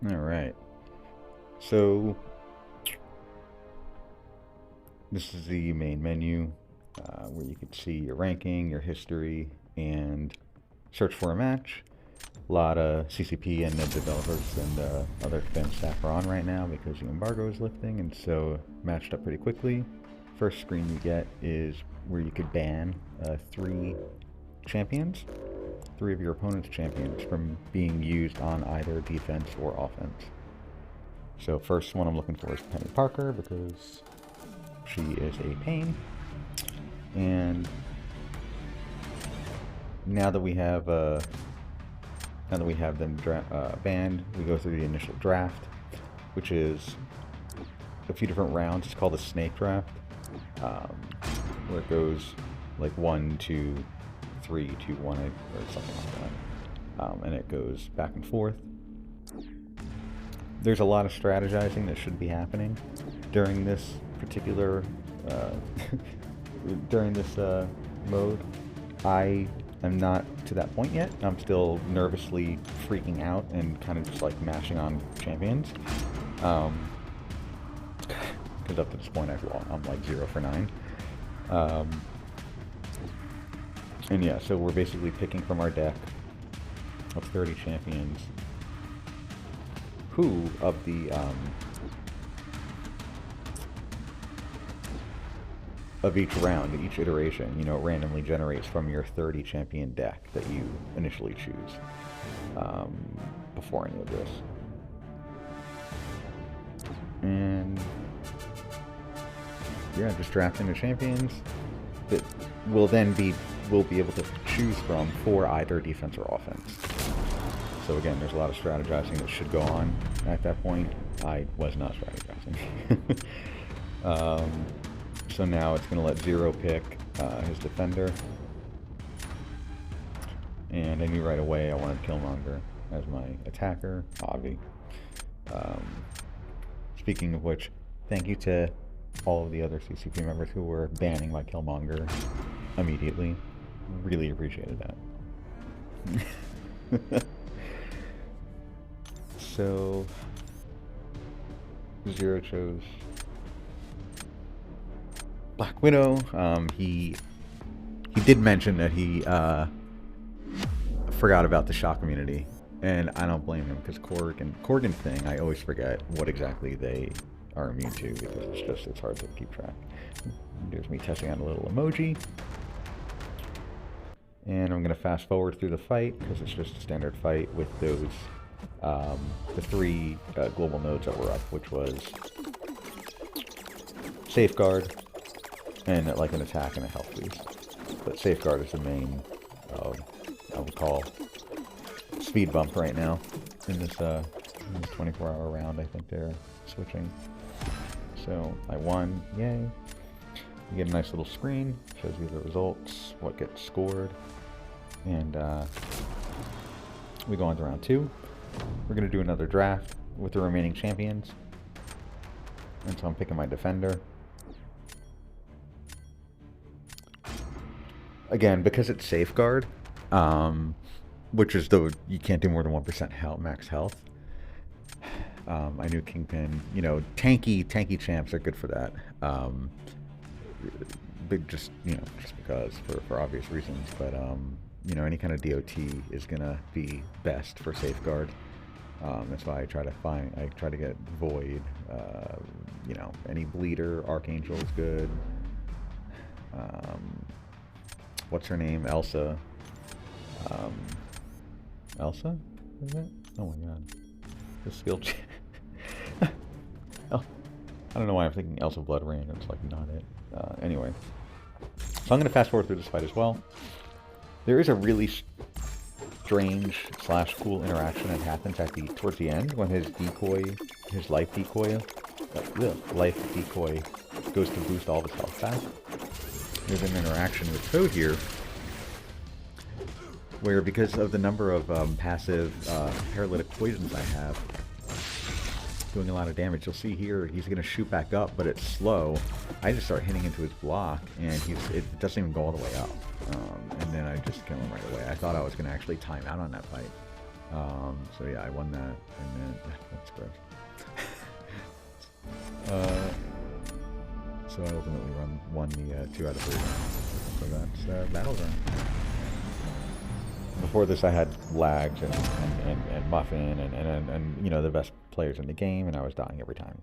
Alright. So, this is the main menu where you can see your ranking, your history, and search for a match. A lot of CCP and developers and other defense staff are on right now because the embargo is lifting, and so matched up pretty quickly. First screen you get is where you could ban 3 champions, 3 of your opponent's champions, from being used on either defense or offense. So first one I'm looking for is Penny Parker because she is a pain. And now that we have them banned, we go through the initial draft, which is a few different rounds. It's called a snake draft, where it goes like 1, 2, 3, 2, 1, or something like that, and it goes back and forth. There's a lot of strategizing that should be happening during this particular mode. I am not to that point yet. I'm still nervously freaking out and kind of just like mashing on champions. Because up to this point I'm like 0 for 9. And yeah, so we're basically picking from our deck of 30 champions who of the of each round, each iteration, you know, it randomly generates from your 30 champion deck that you initially choose before any of this. And yeah, just drafting the champions that we'll be able to choose from for either defense or offense. So again, there's a lot of strategizing that should go on at that point. I was not strategizing. So now it's going to let Zero pick his defender. And I knew right away I wanted Killmonger as my attacker, Avi. Speaking of which, thank you to all of the other CCP members who were banning my Killmonger immediately. Really appreciated that. So, Zero chose Black Widow. He did mention that he forgot about the shock immunity, and I don't blame him because Corgan thing, I always forget what exactly they are immune to because it's hard to keep track. There's me testing out a little emoji. And I'm going to fast forward through the fight because it's just a standard fight with those the 3 global nodes that were up, which was Safeguard and like an attack and a health boost. But Safeguard is the main, I would call, speed bump right now in this 24-hour round. I think they're switching. So I won, yay. You get a nice little screen, shows you the results, what gets scored, and we go on to round 2. We're going to do another draft with the remaining champions, and so I'm picking my defender. Again, because it's Safeguard, which is you can't do more than 1% max health. I knew Kingpin, you know, tanky champs are good for that. Just because for obvious reasons, but you know, any kind of DOT is gonna be best for Safeguard. That's why I try to get Void. You know, any bleeder, Archangel is good. What's her name? Elsa. Elsa? Is it? Oh my god. The skill oh, I don't know why I'm thinking Elsa Blood Rain. It's like not it. Anyway. So I'm going to fast forward through this fight as well. There is a really strange / cool interaction that happens towards the end when his life decoy goes to boost all of his health back. There's an interaction with Toad here where, because of the number of passive paralytic poisons I have doing a lot of damage, you'll see here he's going to shoot back up, but it's slow. I just start hitting into his block, and it doesn't even go all the way up. And then I just kill him right away. I thought I was going to actually time out on that fight. So yeah, I won that, and then that's gross. So I ultimately won the 2 out of 3 rounds. So that's Battlegrounds. Before this, I had Lags and Muffin and you know, the best players in the game, and I was dying every time.